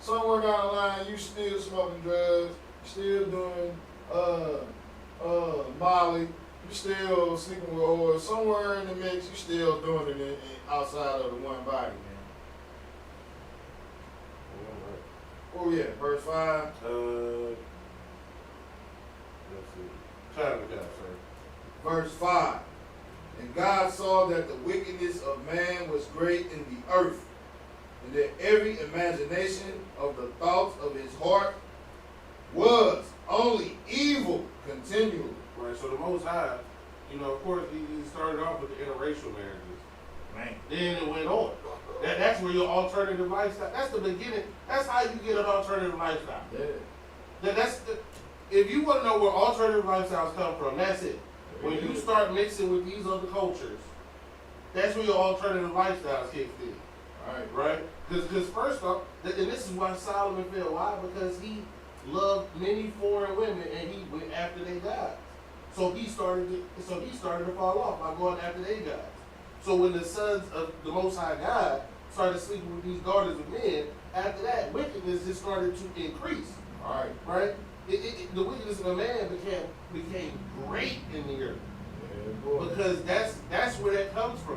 Somewhere down the line, you still smoking drugs, you still doing Molly, you still sleeping with whores. Somewhere in the mix, you still doing it outside of the one body, man. Oh yeah, verse 5. Let's see. Time to sir. Verse 5. And God saw that the wickedness of man was great in the earth, and that every imagination of the thoughts of his heart was only evil continually. Right, so the Most High, you know, of course, he started off with the interracial marriages. Man. Then it went on. That's where your alternative lifestyle, that's the beginning. That's how you get an alternative lifestyle. Yeah. If you want to know where alternative lifestyles come from, that's it. When you start mixing with these other cultures, that's where your alternative lifestyles kick in. Alright. Right? Because first off, and this is why Solomon fell. Why? Because he loved many foreign women and he went after they guys. So he started to fall off by going after they guys. So when the sons of the Most High God started sleeping with these daughters of men, after that, wickedness just started to increase. Alright. Right? The wickedness of a man became great in the earth. Yeah, boy. Because that's where that comes from.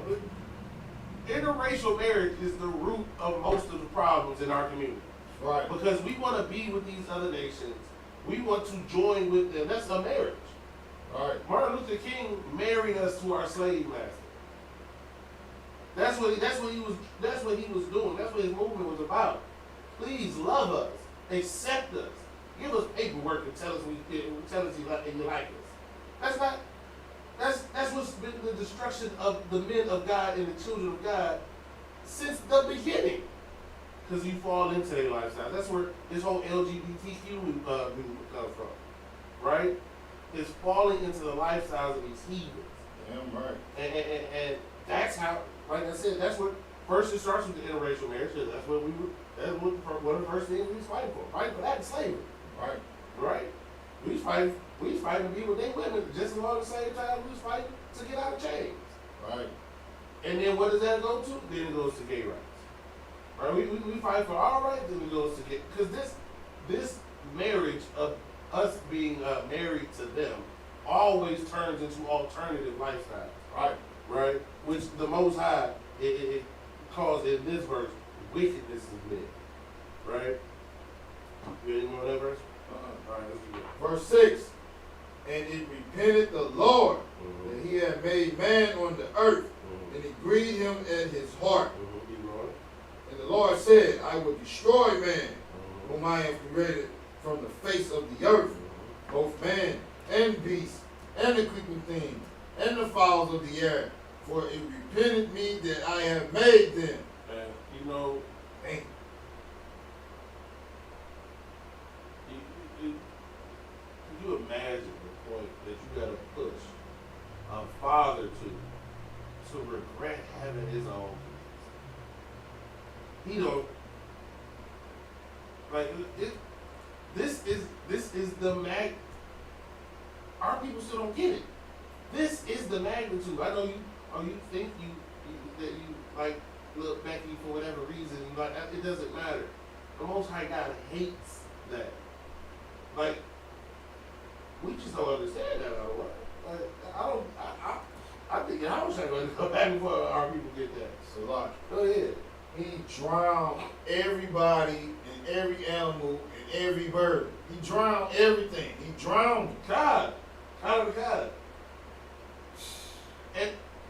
Interracial marriage is the root of most of the problems in our community. Right. Because we want to be with these other nations. We want to join with them. That's a marriage. Alright. Martin Luther King married us to our slave master. That's what he was doing. That's what his movement was about. Please love us, accept us, give us paperwork and tell us you like us. That's what's been the destruction of the men of God and the children of God since the beginning. Because you fall into their lifestyle. That's where this whole LGBTQ movement comes from, right? It's falling into the lifestyles of these heathens. Damn right. And that's how, like I said, that's what first it starts with the interracial marriage. That's what one of the first things we was fighting for. Fighting for that and slavery. Right. Right? We was fighting to be with their women just along the same time we was fighting to get out of chains. Right. And then what does that go to? Then it goes to gay rights. Right? We fight for our rights, then it goes to gay. Because this marriage of us being married to them always turns into alternative lifestyles. Right. Right? Which the Most High, it calls in this verse, wickedness of men. Right? You any more of that verse? All right, let's do it. Verse 6. And it repented the Lord Mm-hmm. that he had made man on the earth, Mm-hmm. and it grieved him at his heart. Mm-hmm. Keep going. And the Lord said, I will destroy man, Mm-hmm. whom I have created from the face of the earth, Mm-hmm. both man and beast, and the creeping thing, and the fowls of the air. For it repented me that I have made them. And you know, Man, you imagine the point that you gotta push a father to regret having his own kids. He don't like it. This is the mag. Our people still don't get it. This is the magnitude. I know you. Or you think that you like look Becky for whatever reason. Like it doesn't matter. The Most High God hates that. Like we just don't understand that. I don't. Like, I don't. I think I wish I could go back before our people get that. so like, Go ahead. he drowned everybody and every animal and every bird. He drowned everything. He drowned. God. God.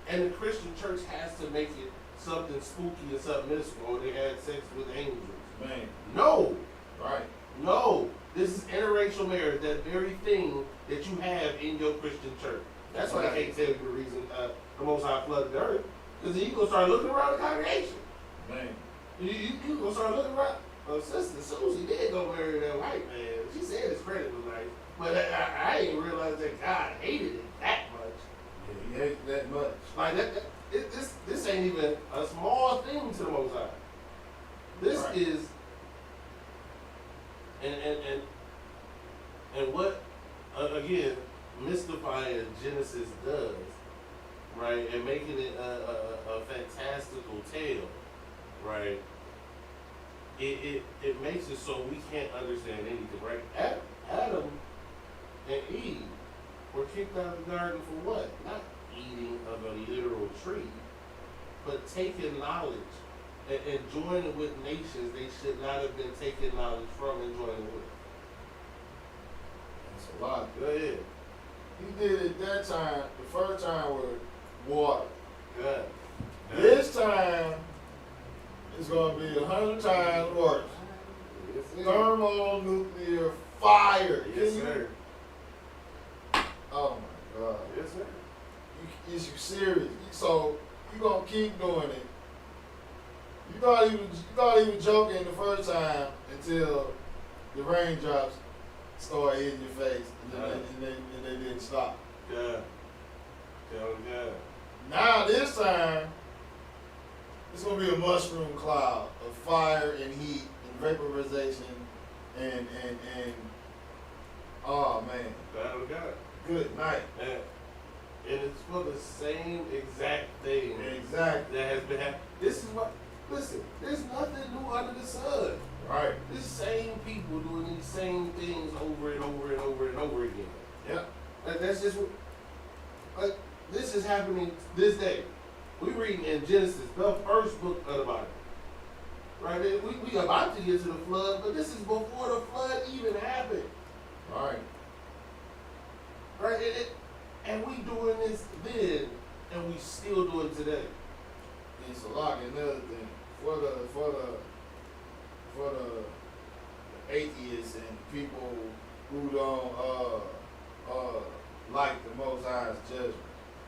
And the Christian church has to make it something spooky and something mystical, or they had sex with angels. Man. No, Right. no. This is interracial marriage, that very thing that you have in your Christian church. That's why I can't tell you the reason the Most High flooded the earth. Because you gonna start looking around the congregation. Man. You gonna start looking around. Sister Susie did go marry that white man. She said his credit was nice, but I ain't realized that God hated it that much. Yeah, he hates that much. Like this ain't even a small thing to the Most High. This Right. is, and what again mystifying Genesis does, right, and making it a fantastical tale, right. It makes it so we can't understand anything, right? Adam and Eve were kicked out of the garden for what? Not eating of a literal tree, but taking knowledge and joining with nations they should not have been taking knowledge from and joining with. That's a lot. Go ahead. He did it that time, the first time with water. Good. This time, it's going to be 100 times worse. Yes, sir. Thermonuclear fire. Yes, Can you- sir. Oh my God. Yes, sir. Is you serious? So you gonna keep doing it? You thought he was joking the first time until the raindrops started hitting your face, and they didn't stop. Yeah. Tell God. Now this time, it's gonna be a mushroom cloud of fire and heat and vaporization and oh man, Tell God. good night. And it's for the same exact thing Exactly. that has been happening. This is what, listen, there's nothing new under the sun. Right. These same people doing these same things over and over and over and over again. Yep. Like, that's just what, like, this is happening this day. We reading in Genesis, the first book of the Bible. Right? We about to get to the flood, but this is before the flood even happened. Right. Right? And we doing this then, and we still doing it today. It's a lot. Another thing for the atheists and people who don't like the Most High's judgment.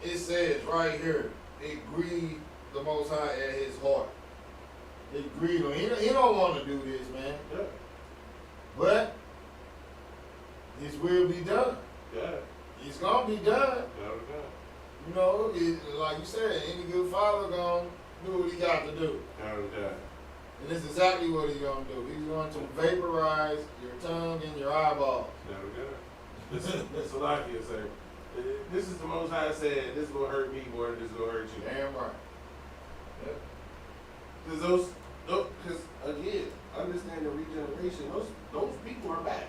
It says right here, it grieved the Most High at his heart. It grieved him. He don't want to do this, man. Yeah. But his will be done. Yeah. It's gonna be done. Yeah. You know, like you said, any good father gonna do what he got to do. Yeah. And that's exactly what he's going to do. He's going to vaporize your tongue and your eyeballs. Listen, what I can say. This is the Most High said, this is going to hurt me more than this is going to hurt you. Damn right. Yep. Because because again, understand the regeneration, those people are back.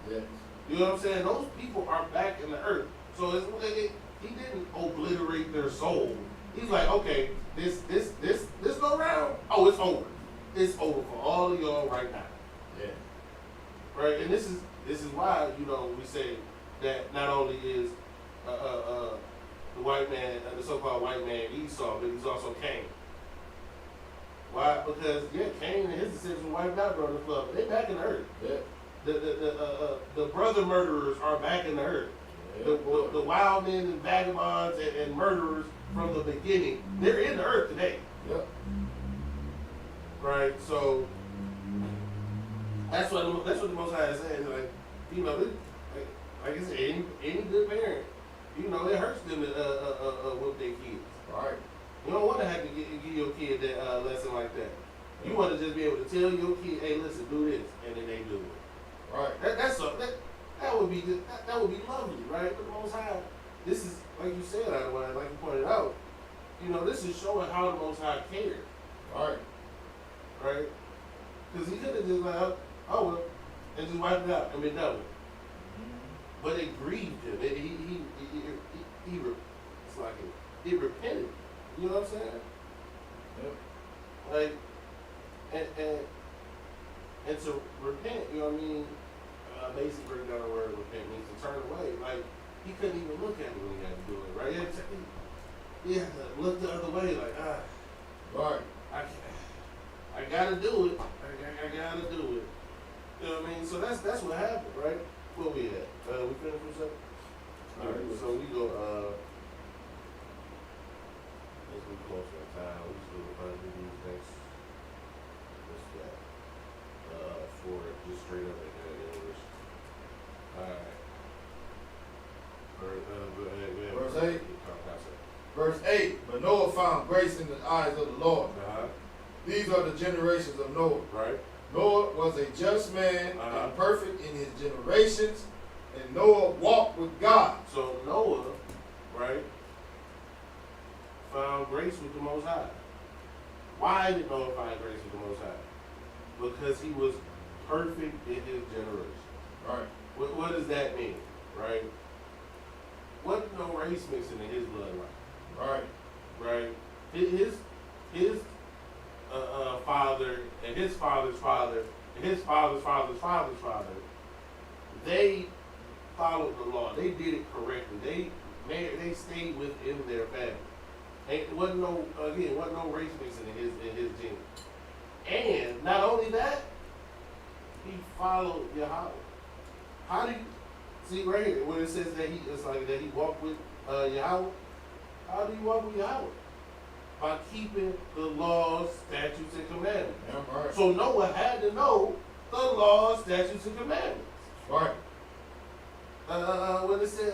Yes. You know what I'm saying? Those people are back in the earth. So he didn't obliterate their soul. He's like, okay, this go round, oh, it's over. It's over for all of y'all right now. Yeah. Right? And this is why, you know, we say that not only is the white man, the so-called white man Esau, but he's also Cain. Why? Because Cain and his descendants were wiped out during the flood, but they back in the earth. Yeah. The brother murderers are back in the earth. Yeah, The wild men and vagabonds and murderers from the beginning, they're in the earth today. Yep. Right? So that's what the Most High is saying. Like, you know, like I said, any good parent, you know, it hurts them to whip their kids. Right. You don't want to have to give your kid that lesson like that. You want to just be able to tell your kid, hey, listen, do this, and then they do it. Right. That would be lovely, right? But the Most High, this is like you said, like you pointed out. You know, this is showing how the Most High cares. Right. Right? Because he could have just like, oh well, and just wiped it out and been done with it. But it grieved him. It's like it repented. You know what I'm saying? Yep. Like, and to repent, you know what I mean? Basic breakdown of the word repent means to turn away. Like, he couldn't even look at it when he had to do it, right? yeah, look the other way, like, Right. I gotta do it. I gotta do it. You know what I mean? So that's what happened, right? Where we at? We finished with something? Alright, so we go, as we close on time, we just do these next, what's that? For just straight up English. Alright. Verse 8. Verse 8. But Noah found grace in the eyes of the Lord. These are the generations of Noah. Right. Noah was a just man and perfect in his generations, and Noah walked with God. So Noah, right, found grace with the Most High. Why did Noah find grace with the Most High? Because he was perfect in his generation. Right. What does that mean, right? Wasn't no race mixing in his bloodline. Right. Right? His father and his father's father and his father's father's father's father, they followed the law. They did it correctly. They stayed within their family. It wasn't no race mixing in his genes. And not only that, he followed Yahweh. How do you see right here when it says that he walked with Yahweh? How do you walk with Yahweh? By keeping the laws, statutes, and commandments. Yeah, right. So Noah had to know the laws, statutes, and commandments. Right. When it said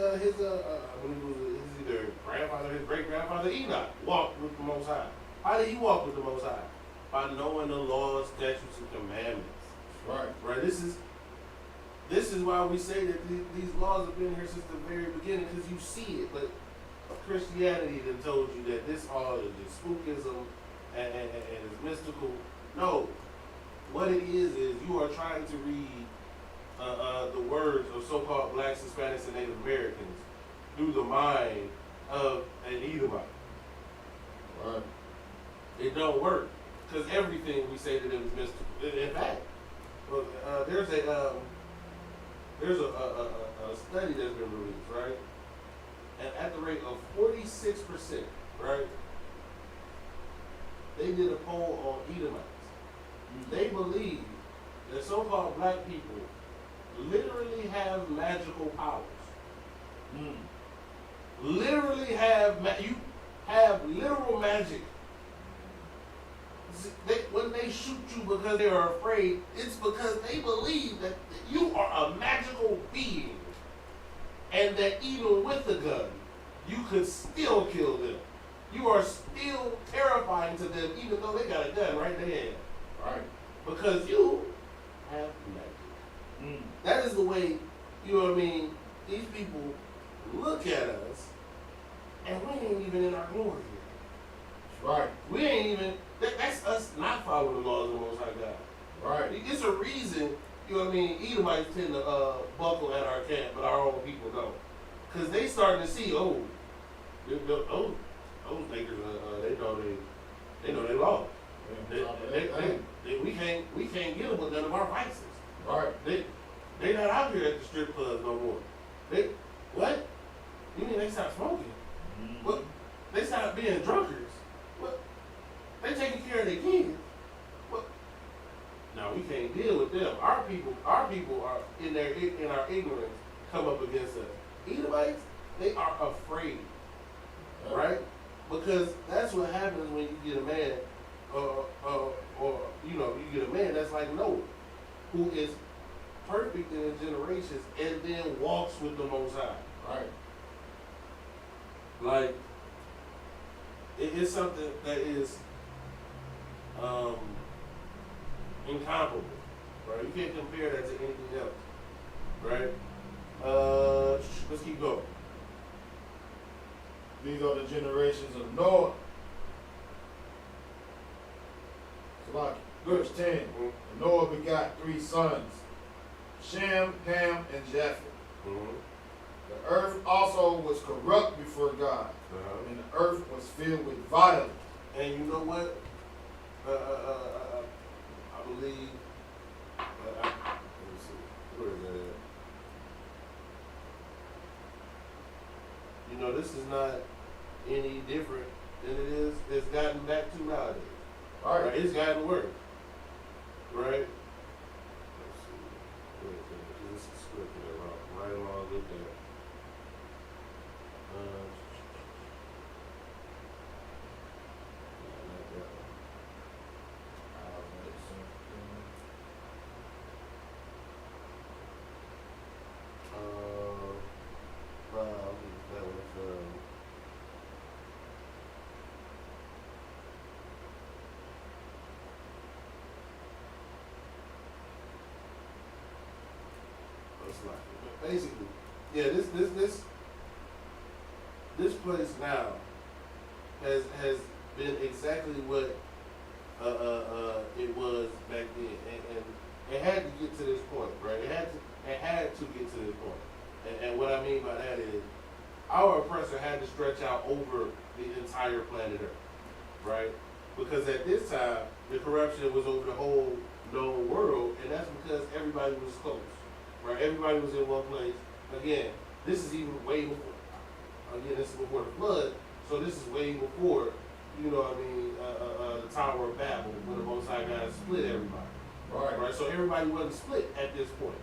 when he was his either grandfather, his great grandfather Enoch walked with the Most High. How did he walk with the Most High? By knowing the laws, statutes, and commandments. Right. Right. This is why we say that these laws have been here since the very beginning, because you see it. But Christianity then told you that this all is just spookism and is mystical. No. What it is you are trying to read the words of so-called blacks, Hispanics, and Native Americans through the mind of an Edomite. Right. It don't work, because everything we say to them is mystical. In fact, there's a study that's been released, right? And at the rate of 46%, right? They did a poll on Edomites. They believe that so-called black people literally have magical powers. Literally you have literal magic. When they shoot you because they are afraid, it's because they believe that you are a magical being, and that even with a gun, you could still kill them. You are still terrifying to them, even though they got a gun right there. Right. Because you have magic. That is the way, you know what I mean, these people look at us, and we ain't even in our glory yet. Right. We ain't even, that's us not following the laws of the Most High God. Right. It's a reason, you know what I mean, Edomites tend to buckle at our camp, but our own people don't. Because they starting to see, those niggas, they know they lost. We can't get them with none of our vices. Right. They not out here at the strip clubs no more. What? You mean they stopped smoking? What? They stopped being drunkards? What? They taking care of their kids? What? No, we can't deal with them. Our people are in our ignorance come up against us. Edomites, they are afraid, right? Because that's what happens when you get a man, or you get a man that's like Noah, who is perfect in his generations and then walks with the Most High. Right. Like, it's something that is incomparable, right? You can't compare that to anything else, right? Let's keep going. These are the generations of Noah. Verse 10. And Noah begot 3 sons, Shem, Ham, and Japheth. The earth also was corrupt before God, and the earth was filled with violence. And you know what? I believe. Let me see. Where is that? You know, this is not any different than it's gotten back to nowadays. Right. Right? It's gotten worse. Right? Let's see. Wait a minute. This is scripting it right along with that. Not that one. Well, that was it's like, but basically, yeah, this place now has been exactly what it was back then, and it had to get to this point, right? It had to get to this point, and what I mean by that is our oppressor had to stretch out over the entire planet Earth, right? Because at this time the corruption was over the whole known world, and that's because everybody was close. Right, everybody was in one place. Again, this is even way before. Again, this is before the flood, so this is way before. You know, what I mean, the Tower of Babel, when the Most High God split everybody. Right. So everybody wasn't split at this point.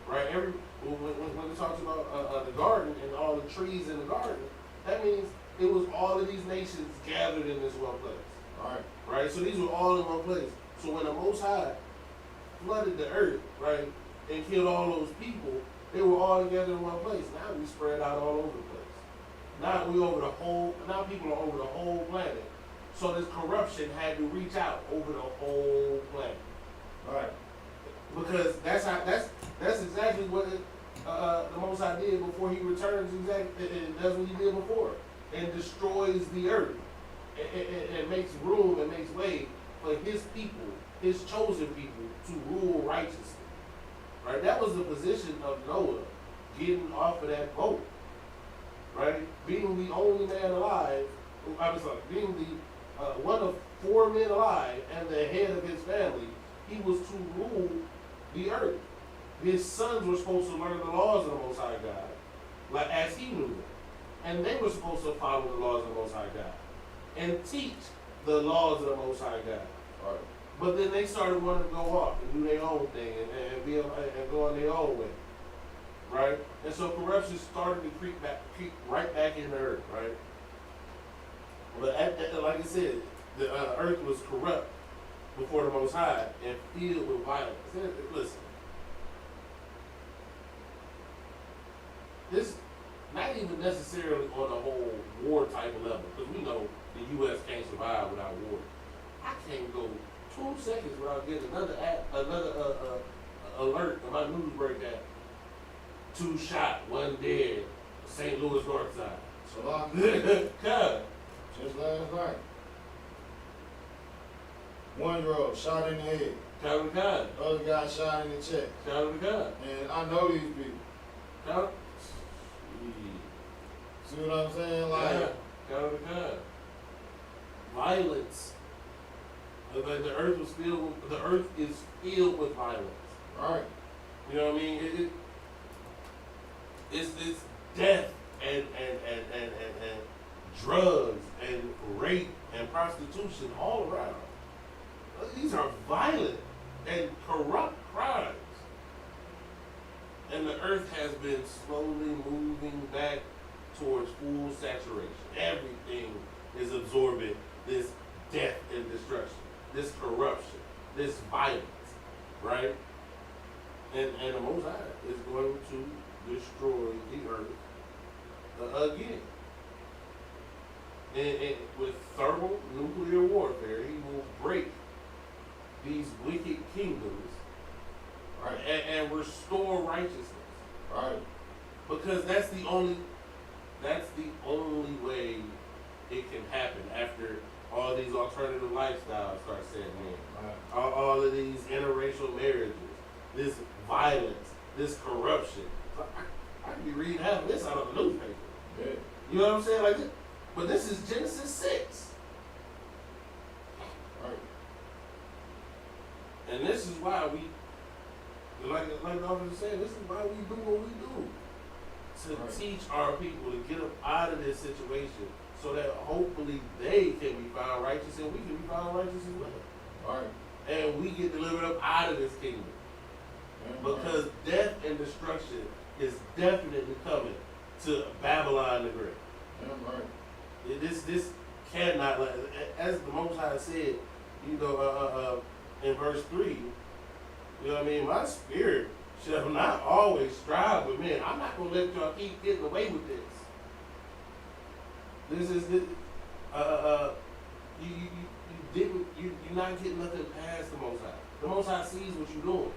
Right. When it talks about the garden and all the trees in the garden, that means it was all of these nations gathered in this one place. Right. So these were all in one place. So when the Most High flooded the earth, right, and killed all those people, they were all together in one place. Now we spread out all over the place. Now people are over the whole planet. So this corruption had to reach out over the whole planet. Right. Because that's exactly what the Most High did before he returns. Exactly, and that's what he did before, and destroys the earth, and makes room and makes way for his people, his chosen people, to rule righteously. Right, that was the position of Noah, getting off of that boat. Right, being the only man alive. Being the one of 4 men alive and the head of his family. He was to rule the earth. His sons were supposed to learn the laws of the Most High God, like as he knew them, and they were supposed to follow the laws of the Most High God and teach the laws of the Most High God. Right. But then they started wanting to go off and do their own thing and go on their own way, right? And so corruption started to creep right back in the earth, right? But like I said, the earth was corrupt before the Most High and filled with violence. Listen, this not even necessarily on a whole war type of level, because we know the U.S. can't survive without war. I can't go 2 seconds without getting another alert on my news breakdown. 2 shot, 1 dead, St. Louis North Side. So long. God. Just last night. 1-year-old shot in the head. Shout out to God. Other guy shot in the chest. Shout out to God. And I know these people. Shout out. See what I'm saying? Like, shout out to God. Violence. Like the earth is filled with violence. right. You know what I mean? It's death and drugs and rape and prostitution all around. These are violent and corrupt crimes. And the earth has been slowly moving back towards full saturation. Everything is absorbing this death and destruction, this corruption, this violence, right? And the Most High is going to destroy the earth again. And with thermonuclear warfare, he will break these wicked kingdoms, right, and restore righteousness, Right. because that's the only way it can happen after all these alternative lifestyles start setting in. Right. All of these interracial marriages, this violence, this corruption. I could be reading half of this out of the newspaper. Yeah. You know what I'm saying? Like this, but this is Genesis 6. Right. And this is why we, like the officer said, this is why we do what we do. To Right. teach our people to get up out of this situation so that hopefully they can be found righteous and we can be found righteous as well. All right. And we get delivered up out of this kingdom. Because death and destruction is definitely coming to Babylon the Great. Right. This cannot, as the Most High said, you know, in verse 3, you know what I mean? My spirit shall not always strive with men. I'm not going to let y'all keep getting away with this. You're not getting nothing past the Most High. The Most High sees what you're doing.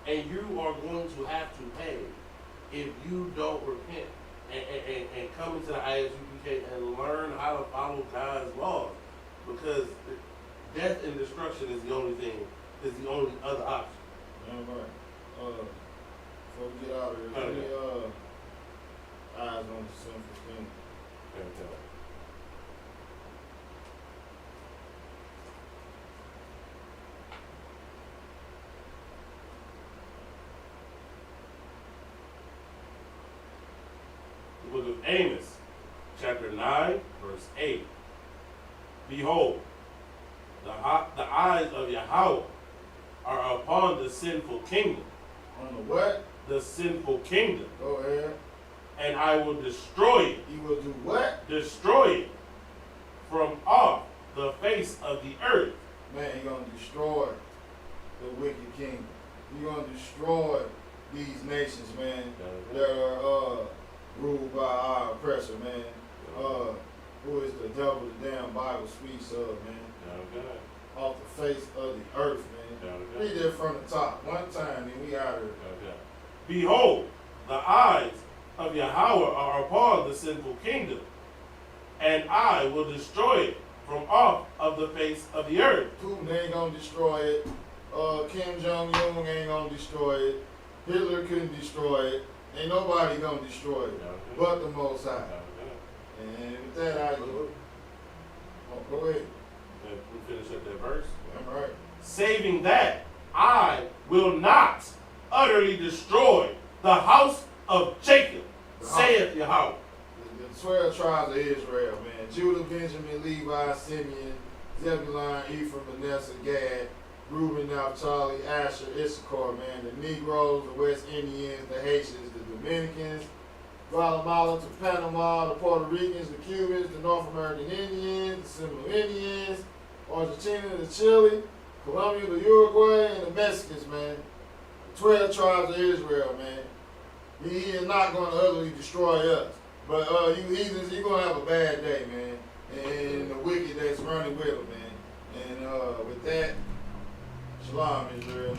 And you are going to have to pay if you don't repent and come into the ISUPK and learn how to follow God's laws. Because death and destruction is the only other option. All right. Before we get out of here, any eyes on the sinful kingdom? Okay. The book of Amos, chapter 9, verse 8. Behold, the eyes of Yahweh are upon the sinful kingdom. On the what? The sinful kingdom. Go ahead. And I will destroy it. He will do what? Destroy it from off the face of the earth. Man, he's going to destroy the wicked kingdom. He's going to destroy these nations, man, that are ruled by our oppressor, man. Who is the devil the damn Bible speaks of, man. Off the face of the earth, man. Read that from the top one time, then we out of here. Behold, the eyes of Yahweh are upon the sinful kingdom, and I will destroy it from off of the face of the earth. Putin ain't gonna destroy it. Kim Jong-un ain't gonna destroy it. Hitler couldn't destroy it. Ain't nobody gonna destroy it but the Most High. And with that, go ahead. We finish up that verse. All right. Saving that I will not utterly destroy the house of Jacob, saith Yahweh. The 12 tribes of Israel, man. Judah, Benjamin, Levi, Simeon, Zebulun, Ephraim, Manasseh, Gad, Reuben, Naphtali, Asher, Issachar, man. The Negroes, the West Indians, the Haitians, the Dominicans, Guatemala to Panama, the Puerto Ricans, the Cubans, the North American Indians, the Seminole Indians, Argentina, the Chile, Colombia, the Uruguay, and the Mexicans, man. The 12 tribes of Israel, man. He is not going to utterly destroy us. But you heathens, you're going to have a bad day, man. And the wicked that's running with them, man. And with that, shalom, Israel.